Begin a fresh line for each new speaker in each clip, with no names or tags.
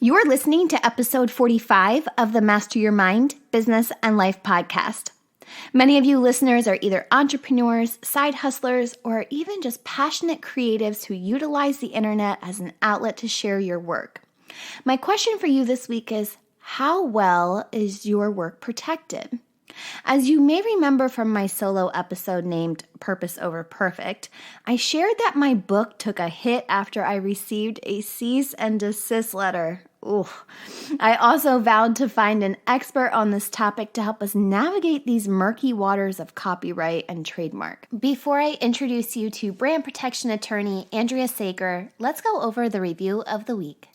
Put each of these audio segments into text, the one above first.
You're listening to episode 45 of the Master Your Mind, Business, and Life podcast. Many of you listeners are either entrepreneurs, side hustlers, or even just passionate creatives who utilize the internet as an outlet to share your work. My question for you this week is, how well is your work protected? As you may remember from my solo episode named Purpose Over Perfect, I shared that my book took a hit after I received a cease and desist letter. Ooh. I also vowed to find an expert on this topic to help us navigate these murky waters of copyright and trademark. Before I introduce you to brand protection attorney Andrea Sager, let's go over the review of the week.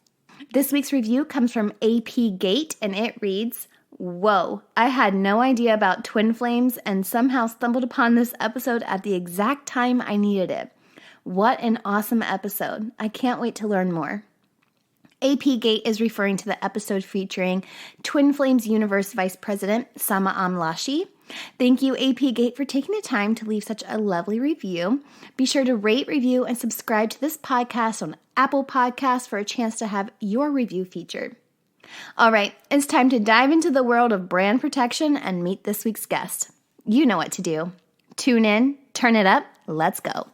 This week's review comes from AP Gate, and it reads, "Whoa, I had no idea about twin flames and somehow stumbled upon this episode at the exact time I needed it. What an awesome episode. I can't wait to learn more." AP Gate is referring to the episode featuring Twin Flames Universe Vice President Sama Amlashi. Thank you, AP Gate, for taking the time to leave such a lovely review. Be sure to rate, review, and subscribe to this podcast on Apple Podcasts for a chance to have your review featured. All right, it's time to dive into the world of brand protection and meet this week's guest. You know what to do. Tune in, turn it up, let's go.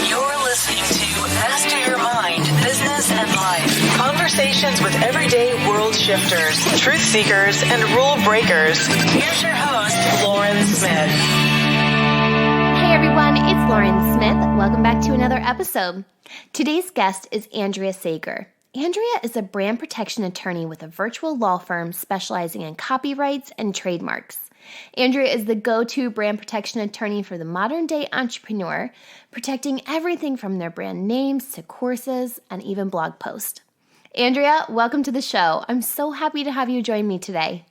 You're listening to Master Your Mind, Business and Life. Conversations with everyday world shifters, truth seekers, and rule breakers. Here's your host, Lauren Smith.
Hey everyone, it's Lauren Smith. Welcome back to another episode. Today's guest is Andrea Sager. Andrea is a brand protection attorney with a virtual law firm specializing in copyrights and trademarks. Andrea is the go-to brand protection attorney for the modern-day entrepreneur, protecting everything from their brand names to courses and even blog posts. Andrea, welcome to the show. I'm so happy to have you join me today.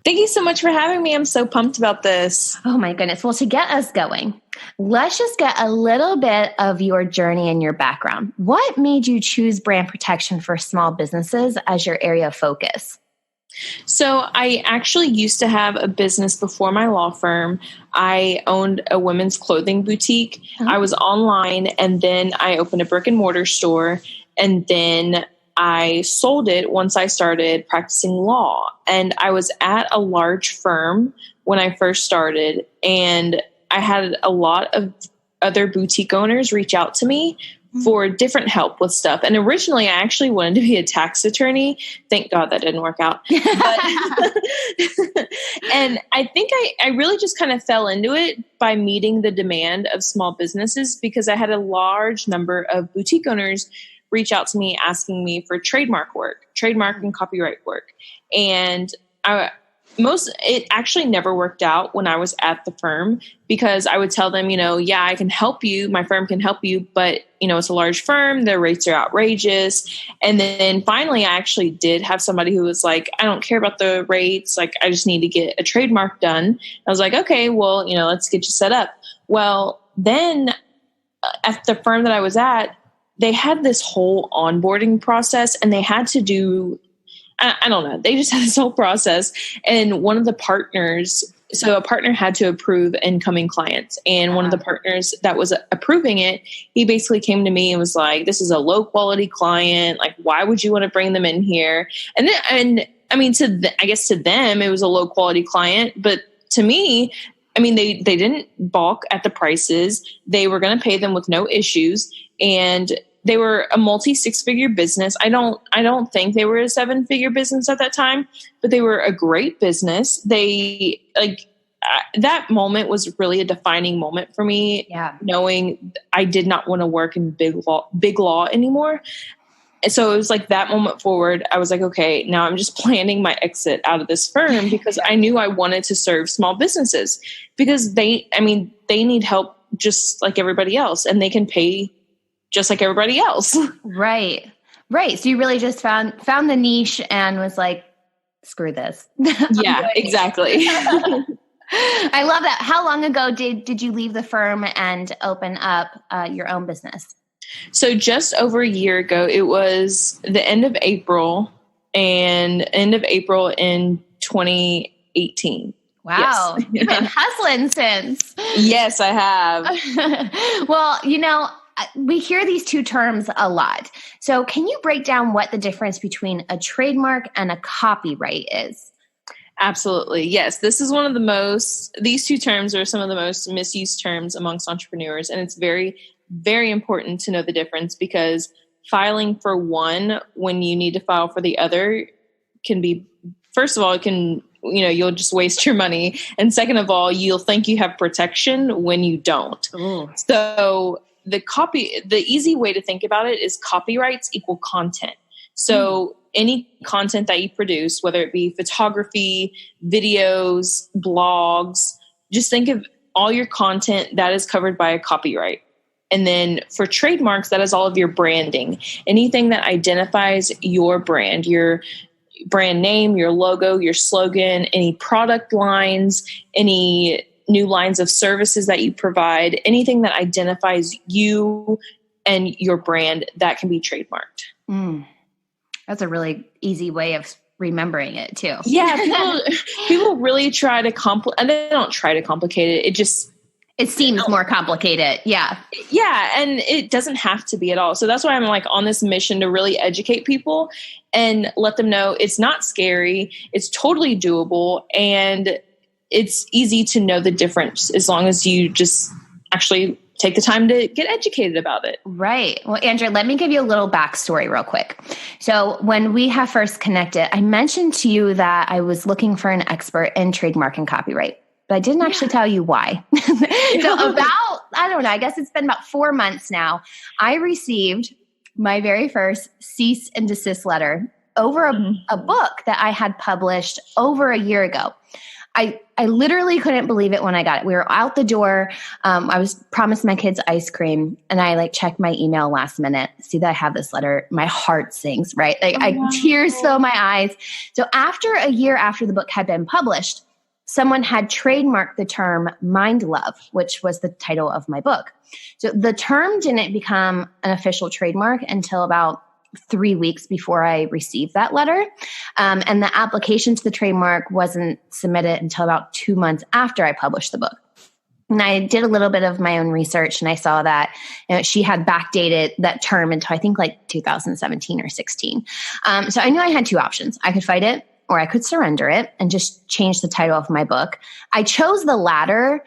Thank you so much for having me. I'm so pumped about this.
Oh my goodness. Well, to get us going, let's just get a little bit of your journey and your background. What made you choose brand protection for small businesses as your area of focus?
So I actually used to have a business before my law firm. I owned a women's clothing boutique. I was online, and then I opened a brick and mortar store, and then I sold it once I started practicing law. And I was at a large firm when I first started, and I had a lot of other boutique owners reach out to me for different help with stuff. And originally I actually wanted to be a tax attorney. Thank God that didn't work out. But, and I think I really just kind of fell into it by meeting the demand of small businesses, because I had a large number of boutique owners reach out to me asking me for trademark and copyright work. And it actually never worked out when I was at the firm, because I would tell them, yeah, I can help you. My firm can help you, but it's a large firm. Their rates are outrageous. And then finally, I actually did have somebody who was like, I don't care about the rates. Like, I just need to get a trademark done. I was like, okay, well, let's get you set up. Well, then at the firm that I was at, they had this whole onboarding process, and they had to do, I don't know, they just had this whole process. And one of the partners, so a partner had to approve incoming clients. And one of the partners that was approving it, he basically came to me and was like, this is a low quality client. Like, why would you want to bring them in here? And I mean, I guess to them, it was a low quality client. But to me, I mean, they didn't balk at the prices. They were going to pay them with no issues. And they were a multi-six-figure business. I don't think they were a seven-figure business at that time, but they were a great business. They that moment was really a defining moment for me. Yeah. Knowing I did not want to work in big law anymore. And so it was like that moment forward, I was like, okay, now I'm just planning my exit out of this firm, because I knew I wanted to serve small businesses, because they need help just like everybody else, and they can pay just like everybody else. Right.
So you really just found the niche and was like, screw this.
Yeah, exactly.
I love that. How long ago did you leave the firm and open up your own business?
So just over a year ago. It was the end of April in 2018.
Wow.
Yes.
You've been hustling since.
Yes, I have.
Well, we hear these two terms a lot. So can you break down what the difference between a trademark and a copyright is?
Absolutely. Yes. These two terms are some of the most misused terms amongst entrepreneurs. And it's very, very important to know the difference, because filing for one when you need to file for the other can be, first of all, you'll just waste your money. And second of all, you'll think you have protection when you don't.
Ooh.
So the easy way to think about it is copyrights equal content. So any content that you produce, whether it be photography, videos, blogs, just think of all your content that is covered by a copyright. And then for trademarks, that is all of your branding, anything that identifies your brand, your brand name, your logo, your slogan, any product lines, any new lines of services that you provide, anything that identifies you and your brand, that can be trademarked.
That's a really easy way of remembering it too.
Yeah, people really try to and they don't try to complicate it.
It seems more complicated. Yeah.
Yeah. And it doesn't have to be at all. So that's why I'm on this mission to really educate people and let them know it's not scary. It's totally doable. And it's easy to know the difference as long as you just actually take the time to get educated about it.
Right. Well, Andrea, let me give you a little backstory real quick. So when we have first connected, I mentioned to you that I was looking for an expert in trademark and copyright, but I didn't actually tell you why. So I guess it's been about 4 months now, I received my very first cease and desist letter over a book that I had published over a year ago. I literally couldn't believe it when I got it. We were out the door. I was promised my kids ice cream, and I checked my email last minute, see that I have this letter. My heart sings, right? Tears fill my eyes. So after a year after the book had been published, someone had trademarked the term mind love, which was the title of my book. So the term didn't become an official trademark until about 3 weeks before I received that letter. And the application to the trademark wasn't submitted until about 2 months after I published the book. And I did a little bit of my own research, and I saw that she had backdated that term until I think 2017 or 16. So I knew I had two options. I could fight it, or I could surrender it and just change the title of my book. I chose the latter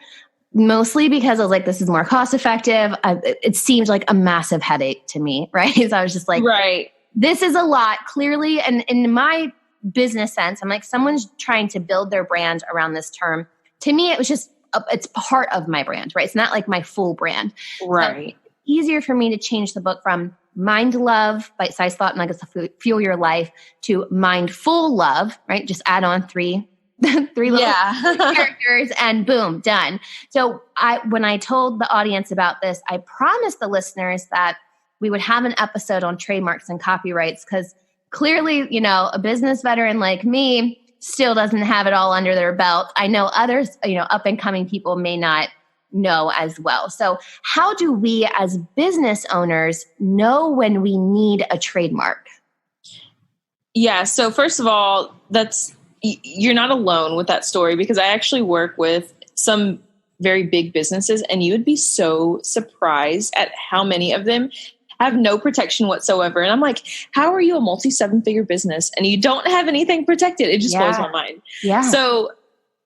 mostly because I was this is more cost effective. It seemed like a massive headache to me, right? So I was just
right,
this is a lot, clearly. And in my business sense, I'm someone's trying to build their brand around this term. To me, it was just, it's part of my brand, right? It's not my full brand.
Right.
So easier for me to change the book from Mind Love, Bite-Sized Thought Nuggets to Fuel Your Life, to Mindful Love, right? Just add on three little characters and boom, done. So when I told the audience about this, I promised the listeners that we would have an episode on trademarks and copyrights, because clearly, a business veteran like me still doesn't have it all under their belt. I know others, up and coming people may not know as well. So how do we as business owners know when we need a trademark?
Yeah. So first of all, you're not alone with that story, because I actually work with some very big businesses, and you would be so surprised at how many of them have no protection whatsoever. And I'm how are you a multi-7-figure business and you don't have anything protected? It just blows my mind. Yeah. So,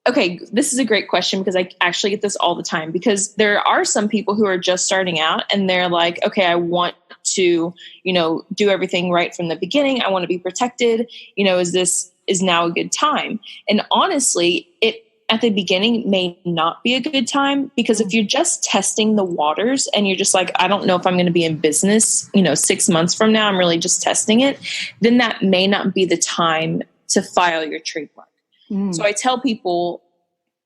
okay, this is a great question, because I actually get this all the time, because there are some people who are just starting out and they're okay, I want to, do everything right from the beginning. I want to be protected. Is now a good time? And honestly, it at the beginning may not be a good time, because if you're just testing the waters and you're just I don't know if I'm going to be in business, 6 months from now, I'm really just testing it, then that may not be the time to file your trademark. So I tell people,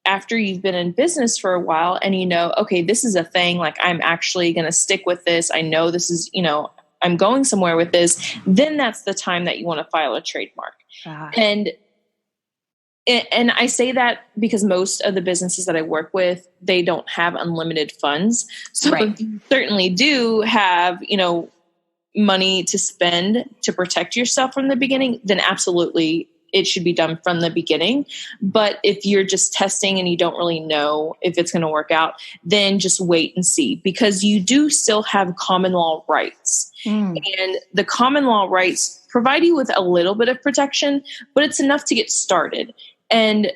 after you've been in business for a while and okay, this is a thing, I'm actually going to stick with this. I know this is, I'm going somewhere with this, then that's the time that you want to file a trademark. And I say that because most of the businesses that I work with, they don't have unlimited funds. So if you certainly do have, money to spend to protect yourself from the beginning, then absolutely it should be done from the beginning. But if you're just testing and you don't really know if it's going to work out, then just wait and see, because you do still have common law rights. And the common law rights provide you with a little bit of protection, but it's enough to get started. And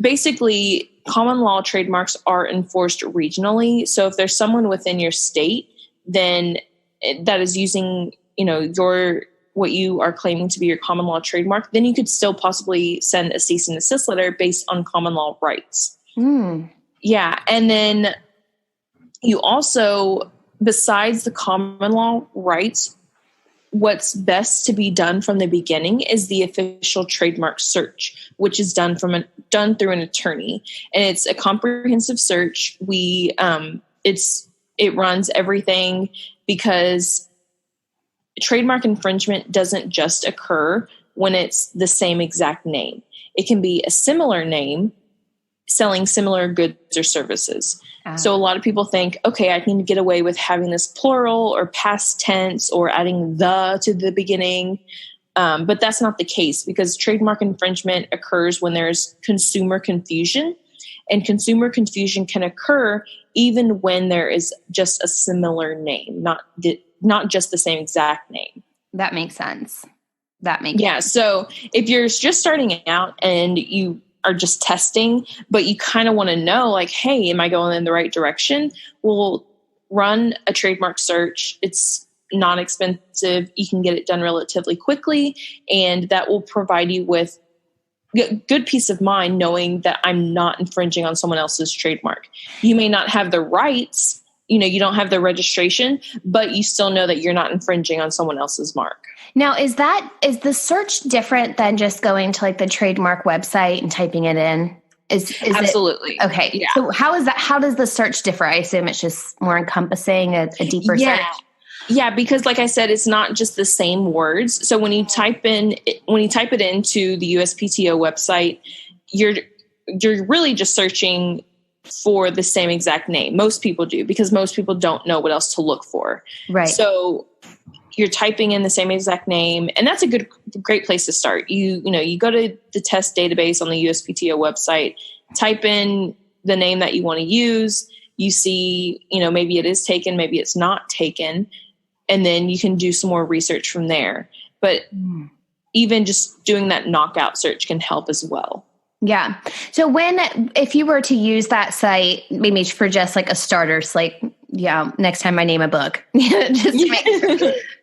basically, common law trademarks are enforced regionally. So if there's someone within your state, then that is using, what you are claiming to be your common law trademark, then you could still possibly send a cease and desist letter based on common law rights. Yeah. And then you also, besides the common law rights, what's best to be done from the beginning is the official trademark search, which is done through an attorney. And it's a comprehensive search. It runs everything, because trademark infringement doesn't just occur when it's the same exact name. It can be a similar name selling similar goods or services. So a lot of people think, okay, I can get away with having this plural or past tense or adding the to the beginning. But that's not the case, because trademark infringement occurs when there's consumer confusion, and consumer confusion can occur even when there is just a similar name, not just the same exact name.
That makes sense.
So if you're just starting out and you are just testing, but you kind of want to know, like, hey, am I going in the right direction? Well, run a trademark search. It's not expensive. You can get it done relatively quickly, and that will provide you with good peace of mind knowing that I'm not infringing on someone else's trademark. You may not have the rights, you don't have the registration, but you still know that you're not infringing on someone else's mark.
Now, is the search different than just going to like the trademark website and typing it in? Is
Absolutely.
Okay. Yeah. So how does the search differ? I assume it's just more encompassing, a deeper search.
Yeah, because like I said, it's not just the same words. So when you type it into the USPTO website, you're really just searching for the same exact name. Most people do, because most people don't know what else to look for.
Right.
So you're typing in the same exact name, and that's a great place to start. You go to the test database on the USPTO website, type in the name that you want to use. You see, maybe it is taken, maybe it's not taken. And then you can do some more research from there. But even just doing that knockout search can help as well.
Yeah. So if you were to use that site, maybe for just like a starter, next time I name a book, just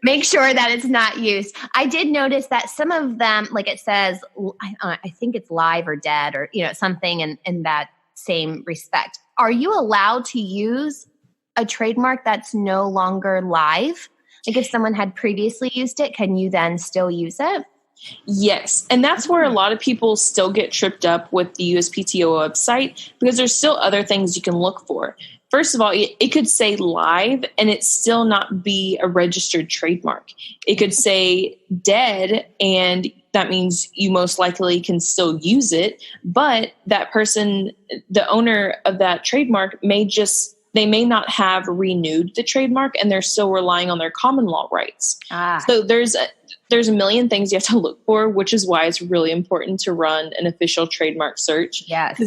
make sure that it's not used. I did notice that some of them, like it says, I think it's live or dead or, something in that same respect. Are you allowed to use a trademark that's no longer live? Like if someone had previously used it, can you then still use it?
Yes. And that's where a lot of people still get tripped up with the USPTO website, because there's still other things you can look for. First of all, it could say live and it still not be a registered trademark. It could say dead, and that means you most likely can still use it. But that person, the owner of that trademark, they may not have renewed the trademark, and they're still relying on their common law rights. So there's a million things you have to look for, which is why it's really important to run an official trademark search.
Yes.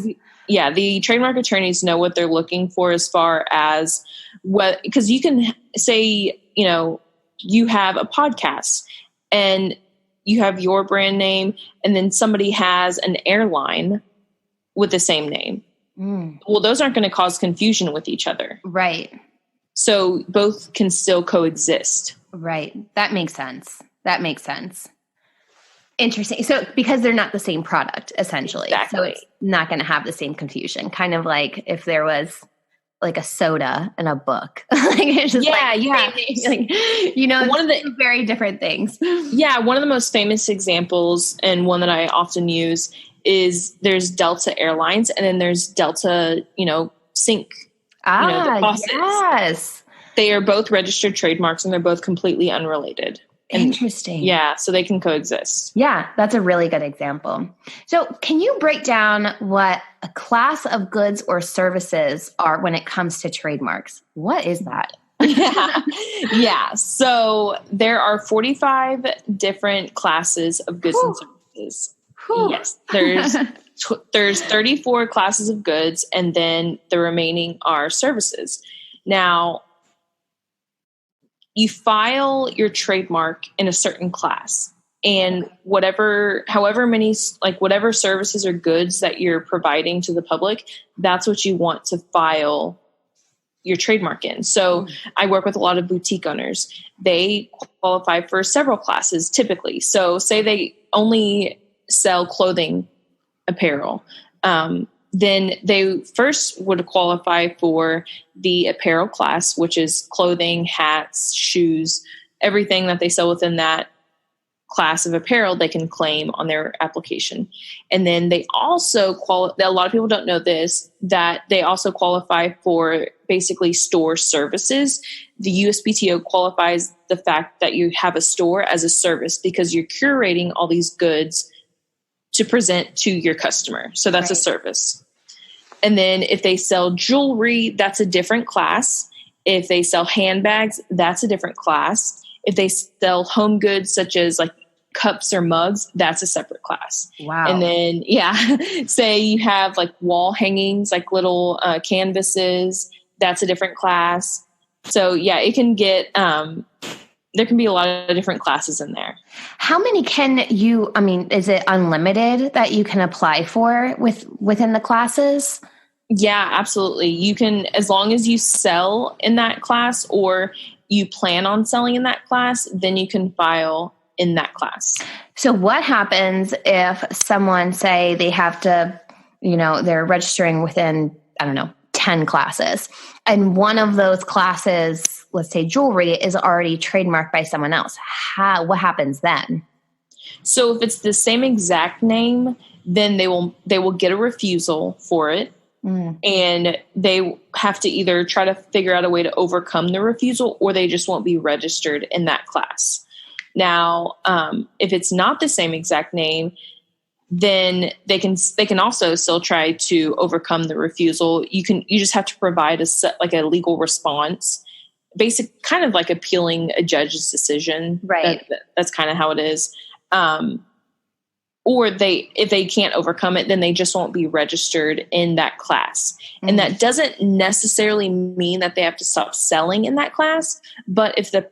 Yeah, the trademark attorneys know what they're looking for as far as what, because you can say, you have a podcast and you have your brand name, and then somebody has an airline with the same name. Well, those aren't going to cause confusion with each other.
Right.
So both can still coexist.
Right. That makes sense. Interesting. So because they're not the same product, essentially.
Exactly.
So it's not going to have the same confusion. Kind of like if there was like a soda and a book. It's just one of the very different things.
Yeah. One of the most famous examples, and one that I often use, is there's Delta Airlines, and then there's Delta, Sync. The buses. Yes. They are both registered trademarks, and they're both completely unrelated.
Interesting.
Yeah, so they can coexist.
Yeah, that's a really good example. So can you break down what a class of goods or services are when it comes to trademarks? What is that?
Yeah. So there are 45 different classes of goods and services.
Whew.
Yes, there's 34 classes of goods, and then the remaining are services. Now, you file your trademark in a certain class, and however many, like whatever services or goods that you're providing to the public, that's what you want to file your trademark in. So I work with a lot of boutique owners. They qualify for several classes typically. So say they only sell clothing, apparel. Then they first would qualify for the apparel class, which is clothing, hats, shoes, everything that they sell within that class of apparel they can claim on their application. And then they also a lot of people don't know this, that they also qualify for basically store services. The USPTO qualifies the fact that you have a store as a service because you're curating all these goods to present to your customer. So that's a service. And then if they sell jewelry, that's a different class. If they sell handbags, that's a different class. If they sell home goods such as like cups or mugs, that's a separate class.
Wow.
And then, say you have like wall hangings, like little canvases, that's a different class. So it can get, there can be a lot of different classes in there.
How many is it unlimited that you can apply for within the classes?
Yeah, absolutely. You can, as long as you sell in that class or you plan on selling in that class, then you can file in that class.
So what happens if someone, say they have to, they're registering within, 10 classes, and one of those classes, let's say jewelry, is already trademarked by someone else? What happens then?
So if it's the same exact name, then they will get a refusal for it. And they have to either try to figure out a way to overcome the refusal, or they just won't be registered in that class. Now, if it's not the same exact name, then they can also still try to overcome the refusal. You just have to provide a legal response, basic kind of like appealing a judge's decision.
Right.
That's kind of how it is. Or if they can't overcome it, then they just won't be registered in that class. Mm-hmm. And that doesn't necessarily mean that they have to stop selling in that class. But if the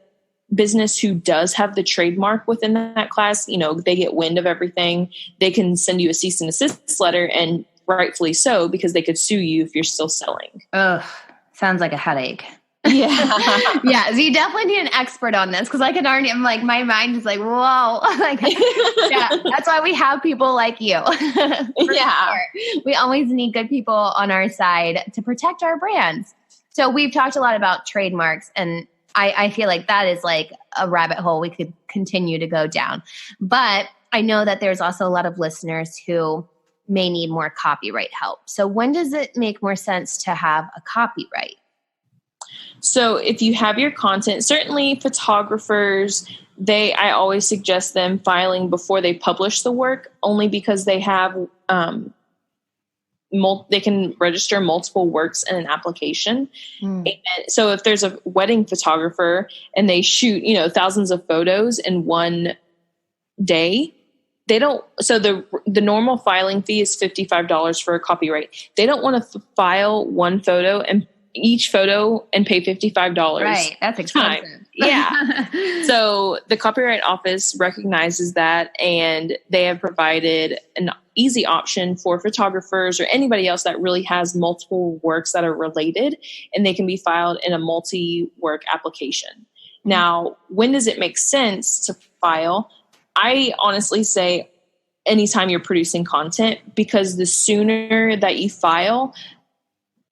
business who does have the trademark within that class, they get wind of everything, they can send you a cease and desist letter, and rightfully so, because they could sue you if you're still selling.
Ugh, sounds like a headache.
Yeah.
Yeah. So you definitely need an expert on this, because I'm like, my mind is like, whoa. That's why we have people like you. Sure. We always need good people on our side to protect our brands. So we've talked a lot about trademarks, and I feel like that is like a rabbit hole we could continue to go down. But I know that there's also a lot of listeners who may need more copyright help. So when does it make more sense to have a copyright?
So if you have your content, certainly photographers, I always suggest them filing before they publish the work, only because they have, they can register multiple works in an application. And so if there's a wedding photographer and they shoot, thousands of photos in one day, so the normal filing fee is $55 for a copyright. They don't want to file one photo and each photo and pay $55.
Right. That's expensive.
Yeah. So the Copyright Office recognizes that, and they have provided an easy option for photographers or anybody else that really has multiple works that are related, and they can be filed in a multi-work application. Now, when does it make sense to file? I honestly say anytime you're producing content, because the sooner that you file,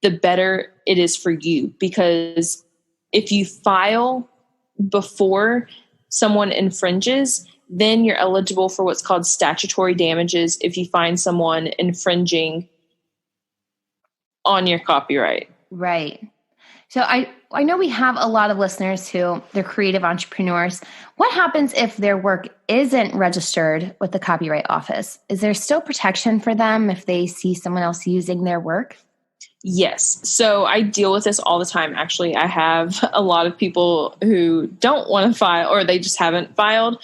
the better it is for you. Because if you file before someone infringes, then you're eligible for what's called statutory damages if you find someone infringing on your copyright.
Right. So I know we have a lot of listeners who they're creative entrepreneurs. What happens if their work isn't registered with the Copyright Office? Is there still protection for them if they see someone else using their work?
Yes. So I deal with this all the time. Actually, I have a lot of people who don't want to file, or they just haven't filed,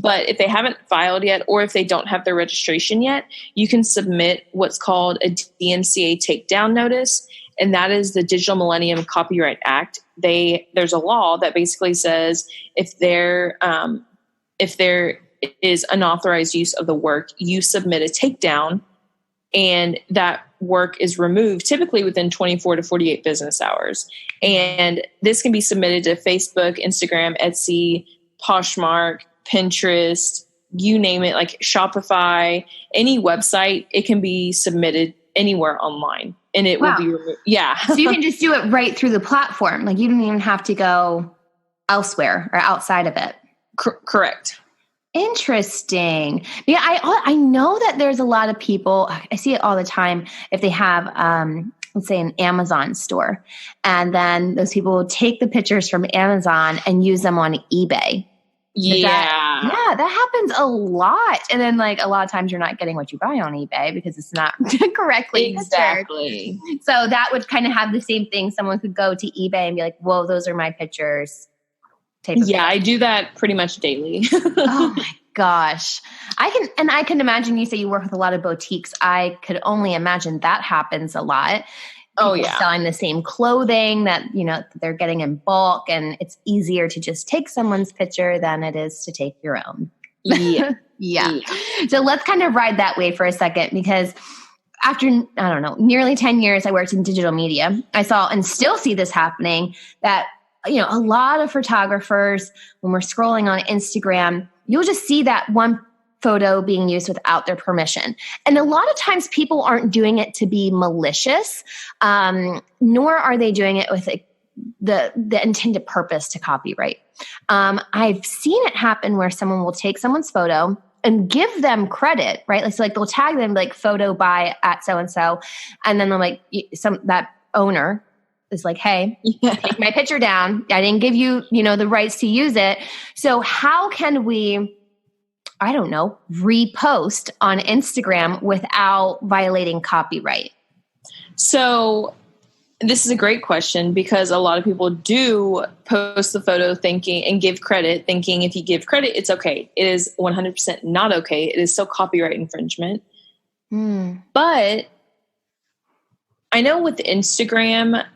But if they haven't filed yet, or if they don't have their registration yet, you can submit what's called a DMCA takedown notice. And that is the Digital Millennium Copyright Act. There's a law that basically says if there is unauthorized use of the work, you submit a takedown, and that work is removed typically within 24 to 48 business hours. And this can be submitted to Facebook, Instagram, Etsy, Poshmark, Pinterest, you name it, like Shopify, any website. It can be submitted anywhere online, and it will be removed. Yeah.
So you can just do it right through the platform. Like you don't even have to go elsewhere or outside of it.
Correct.
Interesting. Yeah, I know that there's a lot of people, I see it all the time, if they have, let's say, an Amazon store, and then those people will take the pictures from Amazon and use them on eBay. That happens a lot. And then like a lot of times you're not getting what you buy on eBay because it's not correctly
exactly
pictured. So that would kind of have the same thing. Someone could go to eBay and be like, whoa, those are my pictures.
I do that pretty much daily.
Oh my gosh. I can imagine, you say you work with a lot of boutiques. I could only imagine that happens a lot. People selling the same clothing that, they're getting in bulk, and it's easier to just take someone's picture than it is to take your own. Yeah. So let's kind of ride that wave for a second, because after, I don't know, nearly 10 years I worked in digital media, I saw and still see this happening, that, a lot of photographers, when we're scrolling on Instagram, you'll just see that one photo being used without their permission. And a lot of times people aren't doing it to be malicious, nor are they doing it with the intended purpose to copyright. I've seen it happen where someone will take someone's photo and give them credit, right? So like they'll tag them like photo by at so-and-so. And then they're like, that owner is like, hey, take my picture down. I didn't give you, the rights to use it. So how can we, I don't know, repost on Instagram without violating copyright?
So this is a great question, because a lot of people do post the photo thinking and give credit, thinking if you give credit, it's okay. It is 100% not okay. It is still copyright infringement. But I know with Instagram,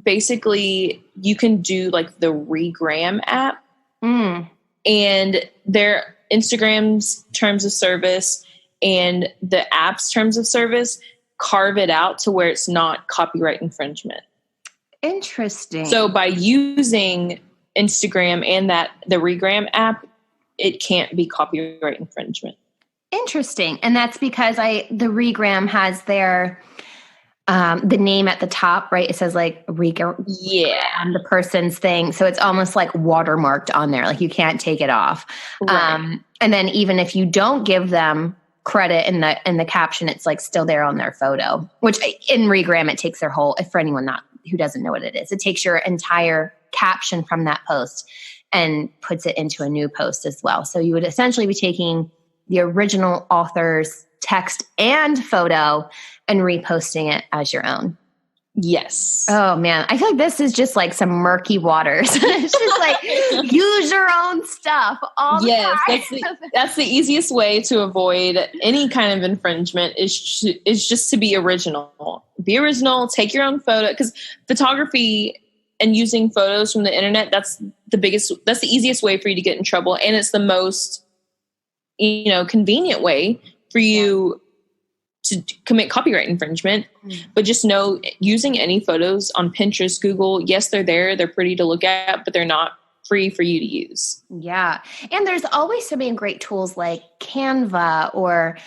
basically you can do like the Regram app, and their Instagram's terms of service and the app's terms of service carve it out to where it's not copyright infringement.
Interesting.
So by using Instagram and the Regram app, it can't be copyright infringement.
Interesting. And that's because the Regram has their the name at the top, right? It says like Regram, the person's thing. So it's almost like watermarked on there. Like you can't take it off. Right. And then even if you don't give them credit in the caption, it's like still there on their photo, which in Regram, it takes their whole, for anyone who doesn't know what it is, it takes your entire caption from that post and puts it into a new post as well. So you would essentially be taking the original author's text and photo and reposting it as your own.
Yes.
Oh man. I feel like this is just like some murky waters. It's just like use your own stuff all the time.
That's the easiest way to avoid any kind of infringement is just to be original. Be original, take your own photo, because photography and using photos from the internet, that's the easiest way for you to get in trouble. And it's the most, convenient way for you to commit copyright infringement. But just know, using any photos on Pinterest, Google, yes, they're there. They're pretty to look at, but they're not free for you to use.
Yeah. And there's always so many great tools like Canva or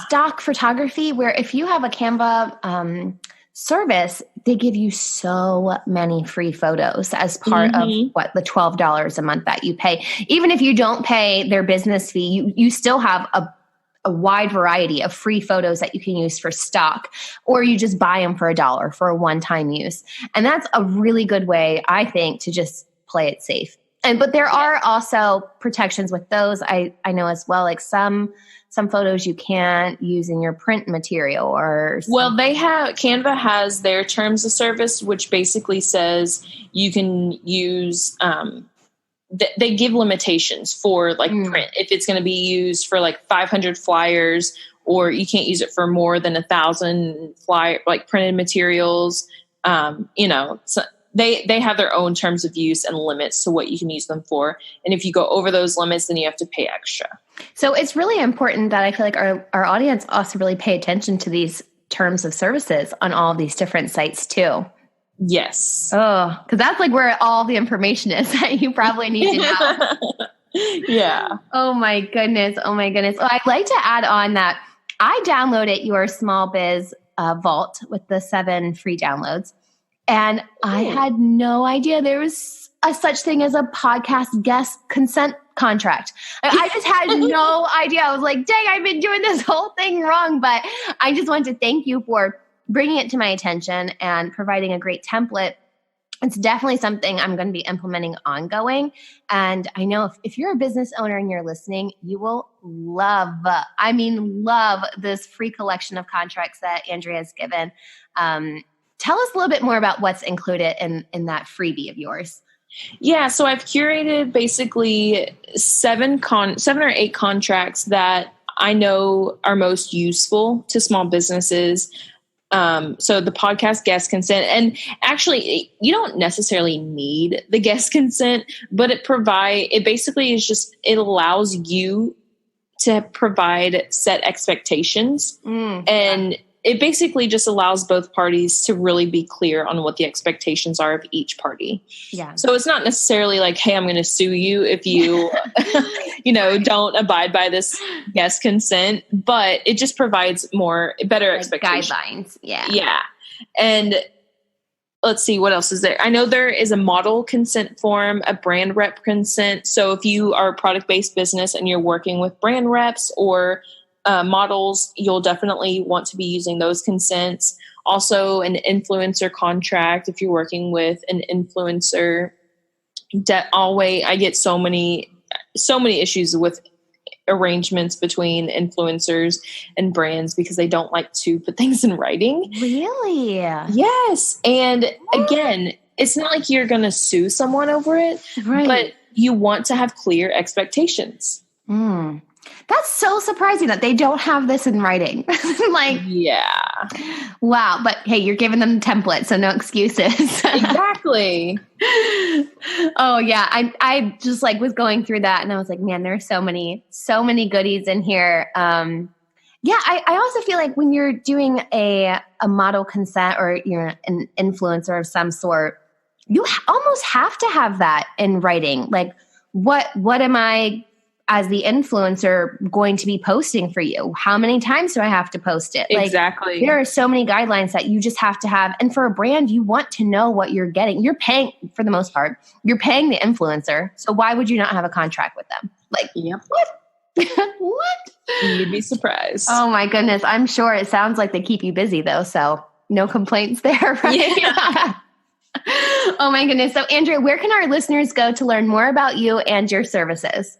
stock photography, where if you have a Canva service, they give you so many free photos as part of the $12 a month that you pay. Even if you don't pay their business fee, you still have a wide variety of free photos that you can use for stock, or you just buy them for $1 for a one-time use. And that's a really good way, I think, to just play it safe. But there are also protections with those. I know as well, like some photos you can't use in your print material or something.
Well, Canva has their terms of service, which basically says you can use they give limitations for like print. If it's going to be used for like 500 flyers, or you can't use it for more than 1,000 like printed materials. So they have their own terms of use and limits to what you can use them for. And if you go over those limits, then you have to pay extra.
So it's really important that I feel like our audience also really pay attention to these terms of services on all of these different sites too.
Yes.
Oh, because that's like where all the information is that you probably need to know.
Yeah.
Oh my goodness. Oh my goodness. Well, I'd like to add on that I downloaded your Small Biz Vault with the 7 free downloads. And I had no idea there was such thing as a podcast guest consent contract. I just had no idea. I was like, dang, I've been doing this whole thing wrong. But I just want to thank you for bringing it to my attention and providing a great template. It's definitely something I'm going to be implementing ongoing. And I know if you're a business owner and you're listening, you will love this free collection of contracts that Andrea has given. Tell us a little bit more about what's included in that freebie of yours.
Yeah, so I've curated basically 7 or 8 contracts that I know are most useful to small businesses. So the podcast guest consent, and actually you don't necessarily need the guest consent, but it basically is just, it allows you to provide set expectations. And it basically just allows both parties to really be clear on what the expectations are of each party. Yeah. So it's not necessarily like, hey, I'm going to sue you if you, don't abide by this guest consent, but it just provides better expectations.
Guidelines. Yeah.
Yeah. And let's see, what else is there? I know there is a model consent form, a brand rep consent. So if you are a product-based business and you're working with brand reps or models, you'll definitely want to be using those consents. Also, an influencer contract if you're working with an influencer. I get so many issues with arrangements between influencers and brands because they don't like to put things in writing.
Really?
Yes. And again, it's not like you're going to sue someone over it, right, but you want to have clear expectations.
That's so surprising that they don't have this in writing.
Yeah.
Wow. But hey, you're giving them the template, so no excuses.
Exactly.
Oh yeah. I just was going through that and I was like, man, there's so many goodies in here. I also feel like when you're doing a model consent or you're an influencer of some sort, you almost have to have that in writing. Like what am I, as the influencer, going to be posting for you? How many times do I have to post it?
Exactly.
There are so many guidelines that you just have to have. And for a brand, you want to know what you're getting. You're paying, for the most part, you're paying the influencer. So why would you not have a contract with them?
Yep.
What? What?
You'd be surprised.
Oh my goodness. I'm sure it sounds like they keep you busy though. So no complaints there, right? Yeah. Oh my goodness. So Andrea, where can our listeners go to learn more about you and your services?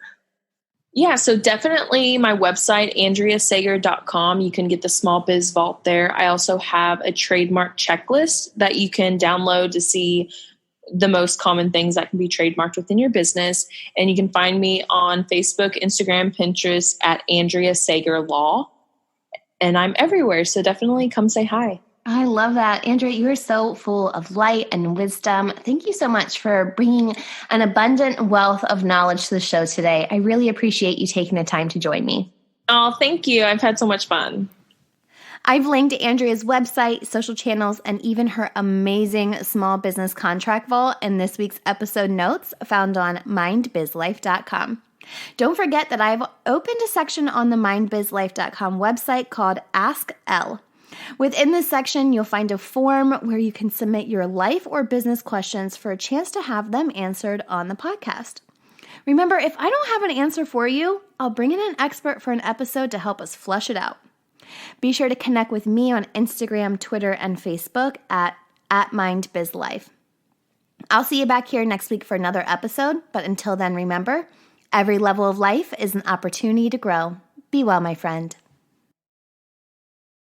Yeah, so definitely my website, andreasager.com. You can get the Small Biz Vault there. I also have a trademark checklist that you can download to see the most common things that can be trademarked within your business. And you can find me on Facebook, Instagram, Pinterest at Andrea Sager Law. And I'm everywhere, so definitely come say hi.
I love that. Andrea, you are so full of light and wisdom. Thank you so much for bringing an abundant wealth of knowledge to the show today. I really appreciate you taking the time to join me.
Oh, thank you. I've had so much fun.
I've linked Andrea's website, social channels, and even her amazing small business contract vault in this week's episode notes found on mindbizlife.com. Don't forget that I've opened a section on the mindbizlife.com website called Ask Elle. Within this section, you'll find a form where you can submit your life or business questions for a chance to have them answered on the podcast. Remember, if I don't have an answer for you, I'll bring in an expert for an episode to help us flush it out. Be sure to connect with me on Instagram, Twitter, and Facebook at MindBizLife. I'll see you back here next week for another episode, but until then, remember, every level of life is an opportunity to grow. Be well, my friend.